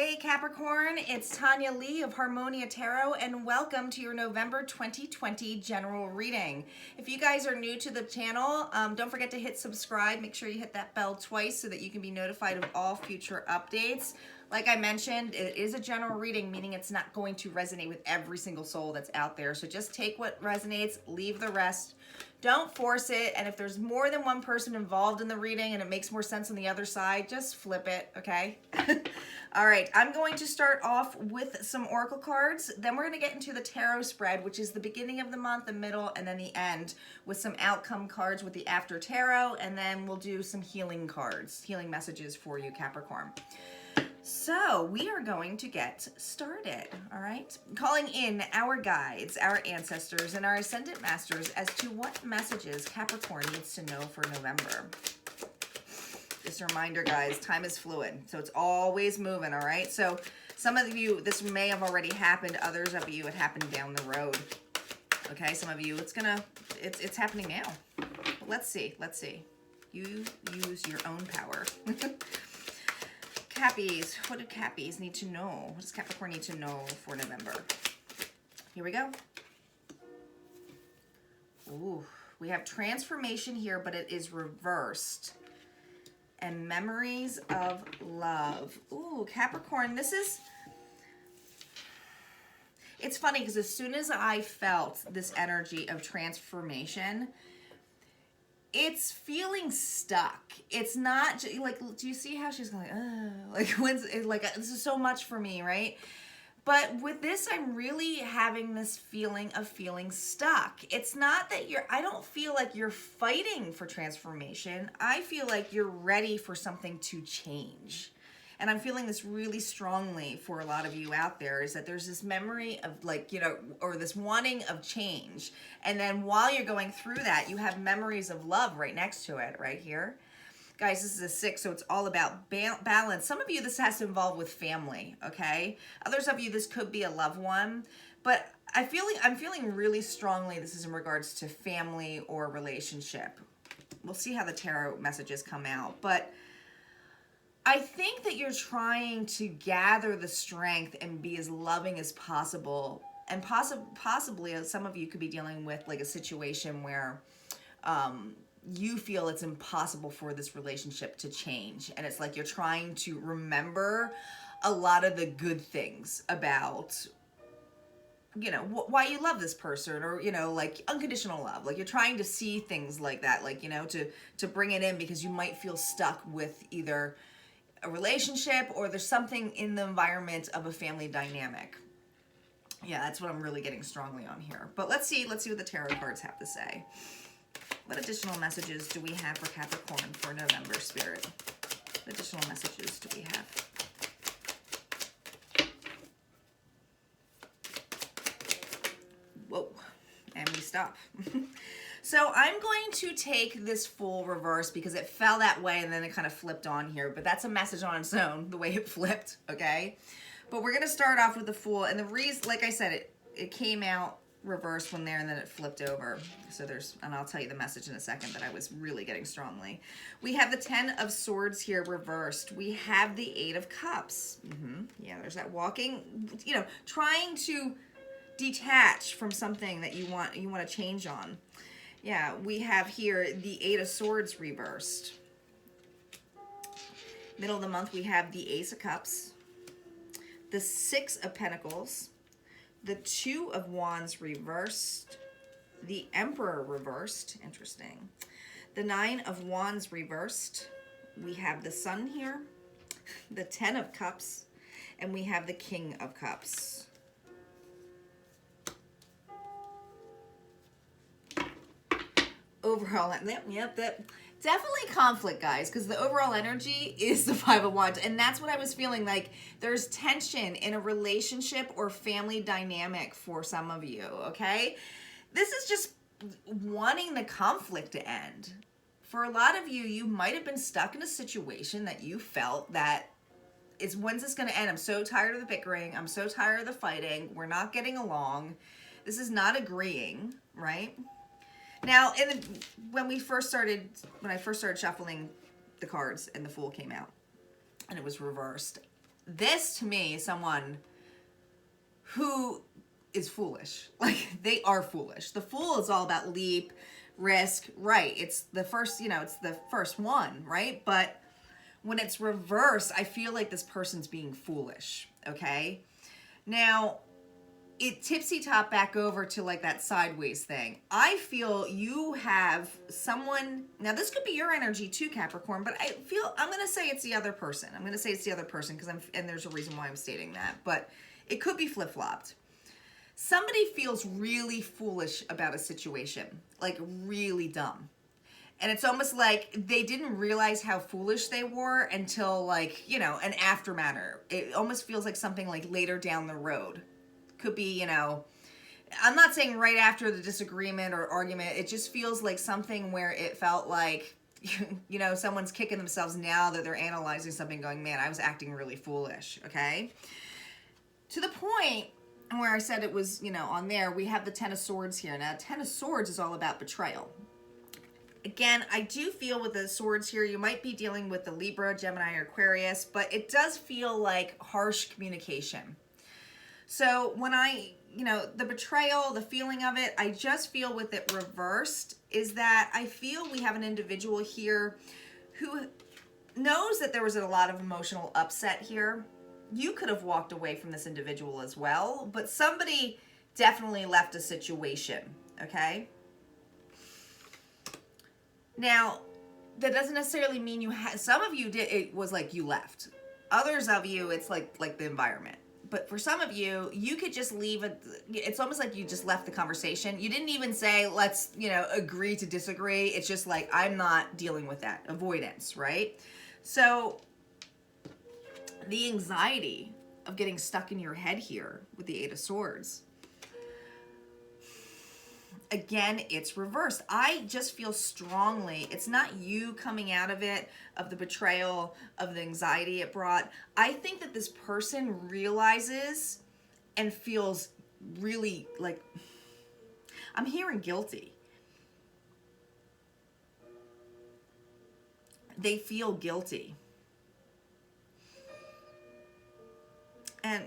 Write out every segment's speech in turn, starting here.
Hey Capricorn, it's Tanya Lee of Harmonia Tarot, and welcome to your November 2020 general reading. If you guys are new to the channel, don't forget to hit subscribe. Make sure you hit that bell twice so that you can be notified of all future updates. Like I mentioned, it is a general reading, meaning it's not going to resonate with every single soul that's out there. So just take what resonates, leave the rest. Don't force it, and if there's more than one person involved in the reading and it makes more sense on the other side, just flip it, okay? All right, I'm going to start off with some oracle cards. Then we're going to get into the tarot spread, which is the beginning of the month, the middle, and then the end, with some outcome cards with the after tarot, and then we'll do some healing cards, healing messages for you, Capricorn. So we are going to get started, all right? Calling in our guides, our ancestors, and our ascendant masters as to what messages Capricorn needs to know for November. Just a reminder, guys, time is fluid, so it's always moving, all right? So some of you, this may have already happened. Others of you, it happened down the road, okay? Some of you, it's happening now. But let's see. You use your own power. Cappies, what do Cappies need to know? What does Capricorn need to know for November? Here we go. Ooh, we have transformation here, but it is reversed. And memories of love. Ooh, Capricorn, it's funny because as soon as I felt this energy of transformation, it's feeling stuck. It's not like, do you see how she's going, this is so much for me, right? But with this, I'm really having this feeling of feeling stuck. It's not that I don't feel like you're fighting for transformation. I feel like you're ready for something to change. And I'm feeling this really strongly for a lot of you out there, is that there's this memory of or this wanting of change. And then while you're going through that, you have memories of love right next to it, right here. Guys, this is a 6, so it's all about balance. Some of you, this has to involve with family, okay? Others of you, this could be a loved one. But I'm feeling really strongly this is in regards to family or relationship. We'll see how the tarot messages come out. But I think that you're trying to gather the strength and be as loving as possible. And possibly, some of you could be dealing with like a situation where you feel it's impossible for this relationship to change. And it's like you're trying to remember a lot of the good things about, why you love this person, or, like unconditional love. Like you're trying to see things like that, like, to bring it in because you might feel stuck with either a relationship or there's something in the environment of a family dynamic. Yeah, that's what I'm really getting strongly on here. But let's see what the tarot cards have to say. What additional messages do we have for Capricorn for November, Spirit? What additional messages do we have? Whoa, and we stop. So I'm going to take this full reverse because it fell that way and then it kind of flipped on here. But that's a message on its own, the way it flipped, okay? But we're going to start off with the Fool. And the reason, like I said, it came out reversed one there and then it flipped over. So and I'll tell you the message in a second that I was really getting strongly. We have the 10 of Swords here reversed. We have the 8 of Cups. Yeah, there's that walking, trying to detach from something that you want to change on. Yeah, we have here the 8 of Swords reversed. Middle of the month, we have the Ace of Cups, the 6 of Pentacles, the 2 of Wands reversed, the Emperor reversed, interesting, the 9 of Wands reversed, we have the Sun here, the 10 of Cups, and we have the King of Cups. Overall, that definitely conflict, guys, because the overall energy is the 5 of Wands, and that's what I was feeling like. There's tension in a relationship or family dynamic for some of you, okay? This is just wanting the conflict to end. For a lot of you, you might have been stuck in a situation that you felt that when's this going to end? I'm so tired of the bickering. I'm so tired of the fighting. We're not getting along. This is not agreeing, right? Now, when I first started shuffling the cards and the Fool came out and it was reversed, This to me is someone who is foolish. Like, they are foolish. The Fool is all about leap, risk, right? It's the first, it's the first one, right? But when it's reversed, I feel like this person's being foolish, okay? Now, it tipsy-top back over to like that sideways thing. I feel you have someone, now this could be your energy too, Capricorn, but I'm going to say it's the other person. I'm going to say it's the other person because and there's a reason why I'm stating that, but it could be flip-flopped. Somebody feels really foolish about a situation, like really dumb. And it's almost like they didn't realize how foolish they were until like, an aftermath. It almost feels like something like later down the road. Could be, I'm not saying right after the disagreement or argument. It just feels like something where it felt like, someone's kicking themselves now that they're analyzing something going, man, I was acting really foolish, okay? To the point where I said it was, on there, we have the Ten of Swords here. Now, Ten of Swords is all about betrayal. Again, I do feel with the swords here, you might be dealing with the Libra, Gemini, or Aquarius, but it does feel like harsh communication. So when the betrayal, the feeling of it, I just feel with it reversed is that I feel we have an individual here who knows that there was a lot of emotional upset here. You could have walked away from this individual as well, but somebody definitely left a situation, okay? Now, that doesn't necessarily mean you had, some of you did, it was like you left. Others of you, it's like the environment. But for some of you, you could just leave it. It's almost like you just left the conversation. You didn't even say, let's, agree to disagree. It's just like, I'm not dealing with that. Avoidance, right? So the anxiety of getting stuck in your head here with the Eight of Swords. Again, it's reversed. I just feel strongly, it's not you coming out of it, of the betrayal, of the anxiety it brought. I think that this person realizes and feels really like, I'm hearing guilty. They feel guilty. And,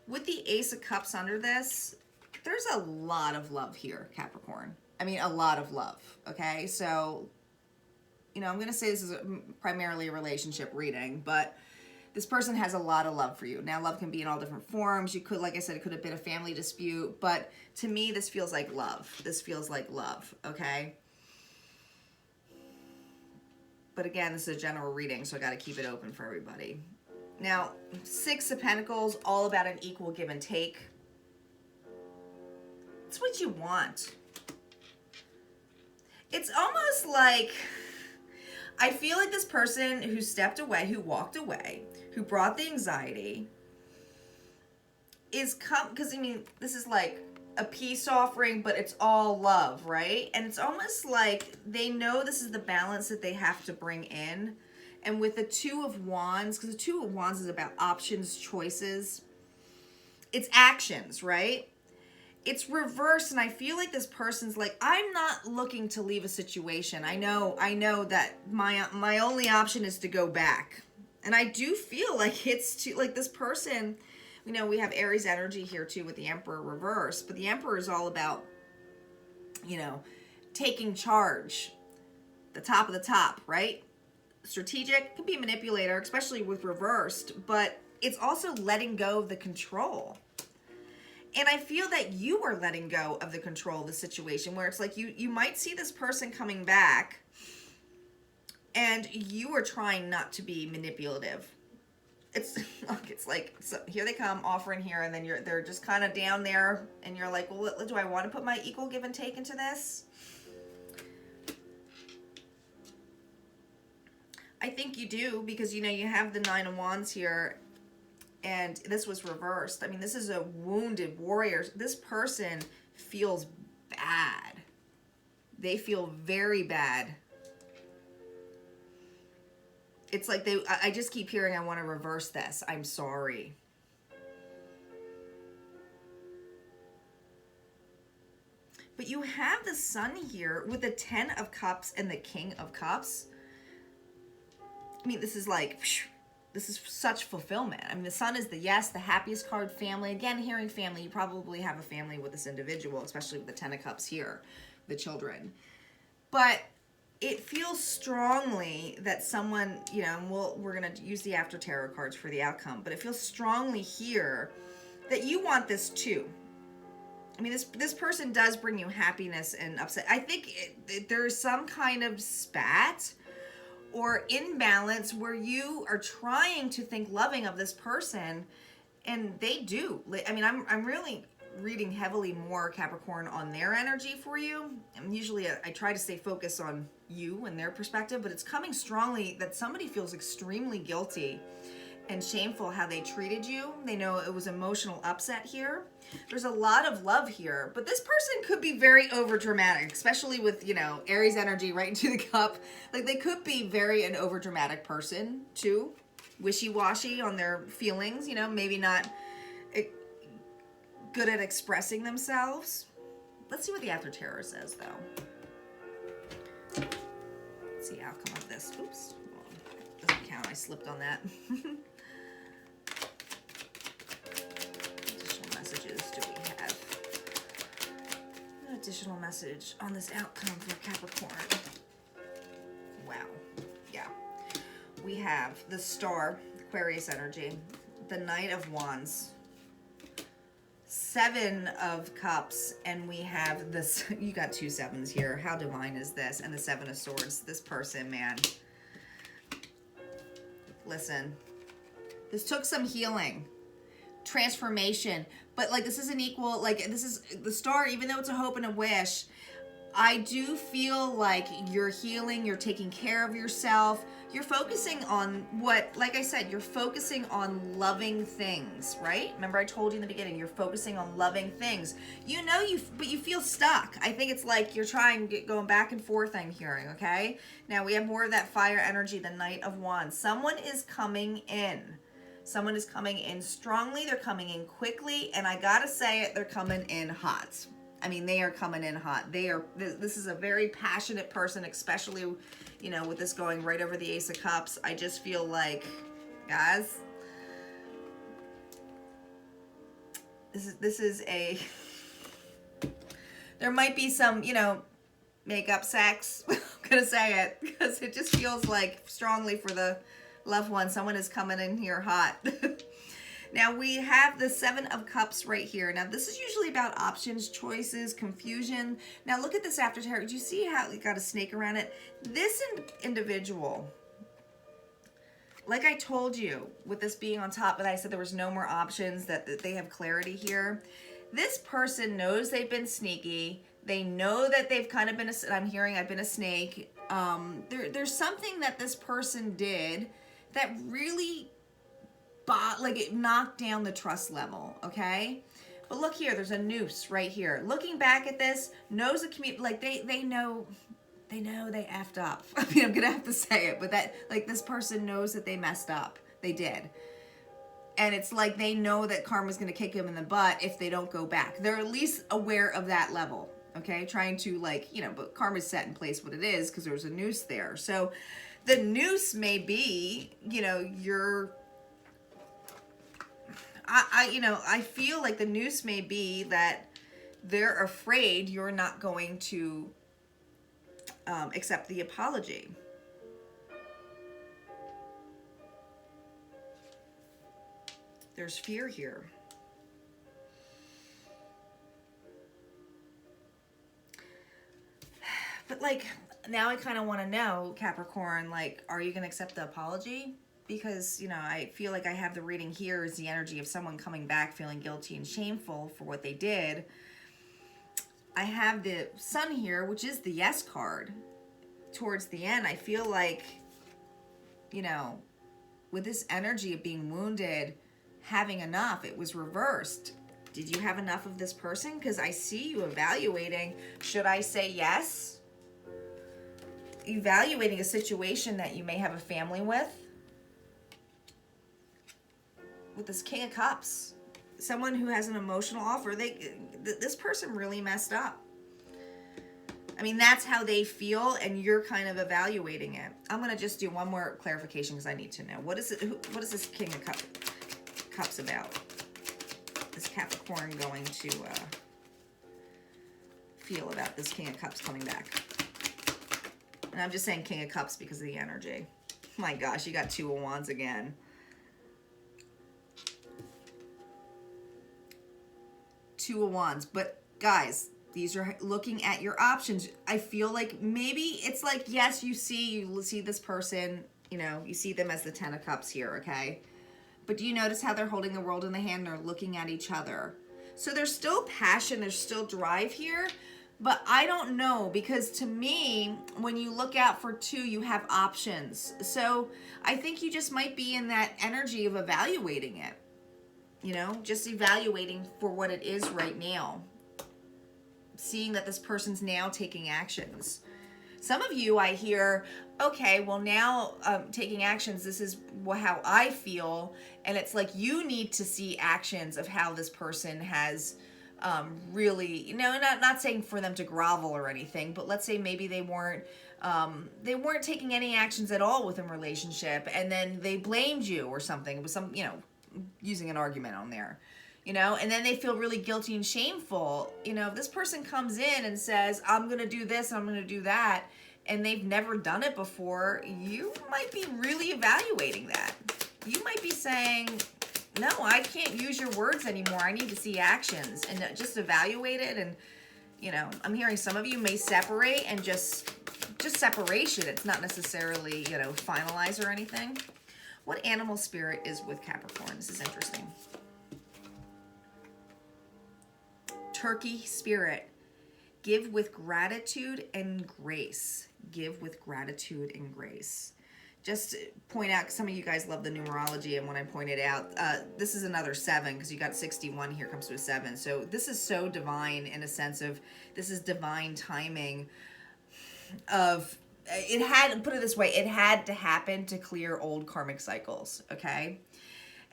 with the Ace of Cups under this, there's a lot of love here, Capricorn. I mean, a lot of love, okay? So, I'm going to say this is primarily a relationship reading, but this person has a lot of love for you. Now, love can be in all different forms. You could, like I said, it could have been a family dispute, but to me, this feels like love. This feels like love, okay? But again, this is a general reading, so I got to keep it open for everybody. Now, Six of Pentacles, all about an equal give and take. It's what you want. It's almost like, I feel like this person who stepped away, who walked away, who brought the anxiety, is because, this is like a peace offering, but it's all love, right? And it's almost like they know this is the balance that they have to bring in. And with the Two of Wands, because the Two of Wands is about options, choices, it's actions, right? It's reversed, and I feel like this person's like, I'm not looking to leave a situation. I know that my only option is to go back. And I do feel like it's like this person, we have Aries energy here too with the Emperor reverse, but the Emperor is all about, taking charge, the top of the top, right? Strategic, can be a manipulator, especially with reversed, but it's also letting go of the control. And I feel that you are letting go of the control of the situation, where it's like you might see this person coming back and you are trying not to be manipulative. It's like so here they come offering here, and then they're just kind of down there, and you're like, well, do I want to put my equal give and take into this? I think you do, because, you have the Nine of Wands here, and this was reversed. I mean, this is a wounded warrior. This person feels bad. They feel very bad. It's like I just keep hearing, I want to reverse this. I'm sorry. But you have the Sun here with the Ten of Cups and the King of Cups. I mean, this is like, this is such fulfillment. I mean, the Sun is the yes, the happiest card, family. Again, hearing family, you probably have a family with this individual, especially with the Ten of Cups here, the children. But it feels strongly that someone, you know, and we're going to use the after tarot cards for the outcome, but it feels strongly here that you want this too. I mean, this person does bring you happiness and upset. I think there's some kind of spat or imbalance where you are trying to think loving of this person, and they do. I mean, I'm really reading heavily more, Capricorn, on their energy for you. And usually I try to stay focused on you and their perspective, but it's coming strongly that somebody feels extremely guilty and shameful how they treated you. They know it was emotional upset here. There's a lot of love here, but this person could be very over dramatic, especially with, you know, Aries energy right into the cup. Like, they could be very an over dramatic person too, wishy-washy on their feelings, you know, maybe not good at expressing themselves. Let's see what the after tarot says though. Let's see the outcome of this. Oops, doesn't count, I slipped on that. Additional message on this outcome for Capricorn. Wow. Yeah. We have the Star, Aquarius energy, the Knight of Wands, Seven of Cups, and we have this, you got 2 sevens here. How divine is this? And the Seven of Swords. This person, man. Listen, this took some healing, transformation, but like, this is an equal, like, this is the Star, even though it's a hope and a wish, I do feel like you're healing, you're taking care of yourself, you're focusing on what, like I said, you're focusing on loving things, right? Remember I told you in the beginning, you're focusing on loving things. You know, but you feel stuck. I think it's like you're going back and forth, I'm hearing, okay? Now we have more of that fire energy, the Knight of Wands. Someone is coming in. Someone is coming in strongly, they're coming in quickly, and I gotta say it, they're coming in hot. I mean, they are coming in hot. This is a very passionate person, especially, you know, with this going right over the Ace of Cups. I just feel like, guys, this is a, there might be some, you know, makeup sex. I'm gonna say it, because it just feels like strongly for the loved one, someone is coming in here hot. Now we have the Seven of Cups right here. Now this is usually about options, choices, confusion. Now look at this after tarot. Do you see how it got a snake around it? This individual, like I told you, with this being on top, but I said there was no more options, that they have clarity here. This person knows they've been sneaky. They know that they've kind of been, I'm hearing I've been a snake. There's something that this person did that really, like, it knocked down the trust level, okay? But look here, there's a noose right here. Looking back at this, knows the community, like, they know they effed up. I mean, I'm gonna have to say it, but that, like, this person knows that they messed up. They did. And it's like they know that karma's gonna kick them in the butt if they don't go back. They're at least aware of that level, okay? Trying to, like, you know, but karma's set in place what it is, because there's a noose there. So the noose may be, you know, I feel like the noose may be that they're afraid you're not going to accept the apology. There's fear here. But, like, now I kind of want to know, Capricorn, like, are you going to accept the apology? Because, you know, I feel like I have the reading here is the energy of someone coming back feeling guilty and shameful for what they did. I have the Sun here, which is the yes card. Towards the end, I feel like, you know, with this energy of being wounded, having enough, it was reversed. Did you have enough of this person? Because I see you evaluating, should I say yes? Evaluating a situation that you may have a family with this King of Cups, someone who has an emotional offer. This person really messed up. I mean, that's how they feel, and you're kind of evaluating it. I'm going to just do one more clarification because I need to know. What is this King of Cups about? Is Capricorn going to feel about this King of Cups coming back? And I'm just saying King of Cups because of the energy. My gosh, you got Two of Wands again. Two of Wands. But guys, these are looking at your options. I feel like maybe it's like, yes, you see this person, you know, you see them as the Ten of Cups here, okay? But do you notice how they're holding the world in the hand? They're looking at each other. So there's still passion, there's still drive here, but I don't know, because to me, when you look out for two, you have options. So I think you just might be in that energy of evaluating it, you know, just evaluating for what it is right now. Seeing that this person's now taking actions. Some of you, I hear, okay, well now taking actions, this is how I feel. And it's like you need to see actions of how this person has really, you know, not saying for them to grovel or anything, but let's say maybe they weren't taking any actions at all within a relationship, and then they blamed you or something. It was some, you know, using an argument on there. You know, and then they feel really guilty and shameful. You know, if this person comes in and says, I'm going to do this, I'm going to do that, and they've never done it before, you might be really evaluating that. You might be saying, no, I can't use your words anymore. I need to see actions, and just evaluate it. And, you know, I'm hearing some of you may separate, and just separation. It's not necessarily, you know, finalize or anything. What animal spirit is with Capricorn? This is interesting. Turkey spirit. Give with gratitude and grace. Give with gratitude and grace. Just point out, some of you guys love the numerology, and when I pointed out, this is another 7, because you got 61 here, comes to a 7. So this is so divine in a sense of, this is divine timing of, it had, put it this way, it had to happen to clear old karmic cycles, okay?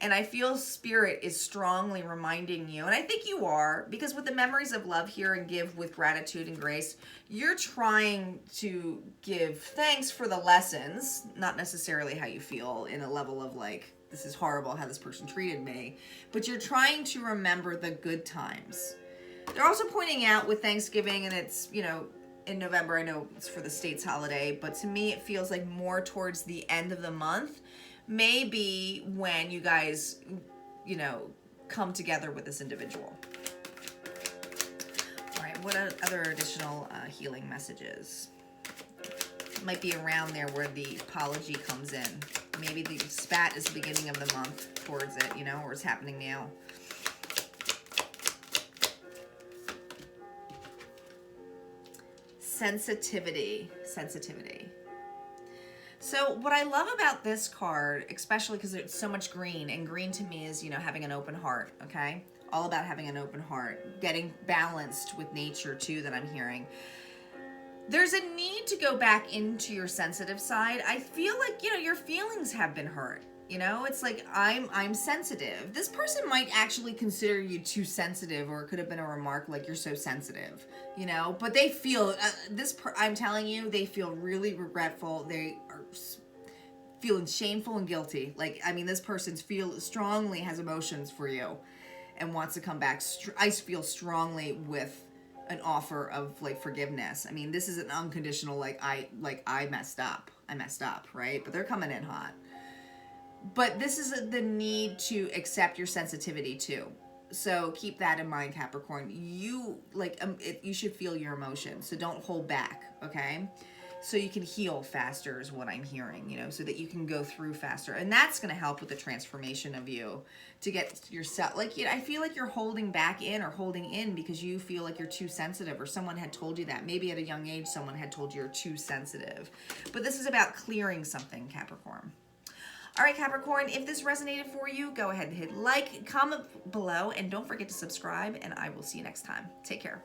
And I feel Spirit is strongly reminding you, and I think you are, because with the memories of love here and give with gratitude and grace, you're trying to give thanks for the lessons, not necessarily how you feel in a level of like, this is horrible how this person treated me, but you're trying to remember the good times. They're also pointing out with Thanksgiving, and it's, you know, in November, I know it's for the state's holiday, but to me it feels like more towards the end of the month. Maybe when you guys, you know, come together with this individual. All right, what other additional healing messages? Might be around there where the apology comes in. Maybe the spat is the beginning of the month towards it, you know, or it's happening now. Sensitivity. So what I love about this card, especially because it's so much green, and green to me is, you know, having an open heart, okay? All about having an open heart, getting balanced with nature too, that I'm hearing. There's a need to go back into your sensitive side. I feel like, you know, your feelings have been hurt. You know, it's like, I'm sensitive. This person might actually consider you too sensitive, or it could have been a remark like, you're so sensitive, you know, but they feel, I'm telling you, they feel really regretful. They are feeling shameful and guilty. Like, I mean, this person strongly has emotions for you and wants to come back. I feel strongly with an offer of like forgiveness. I mean, this is an unconditional, I messed up, right? But they're coming in hot. But this is the need to accept your sensitivity too. So keep that in mind, Capricorn. You you should feel your emotions. So don't hold back, okay? So you can heal faster is what I'm hearing, you know, so that you can go through faster. And that's going to help with the transformation of you to get yourself, like, you know, I feel like you're holding back in or holding in because you feel like you're too sensitive, or someone had told you that. Maybe at a young age, someone had told you you're too sensitive. But this is about clearing something, Capricorn. All right, Capricorn, if this resonated for you, go ahead and hit like, comment below, and don't forget to subscribe, and I will see you next time. Take care.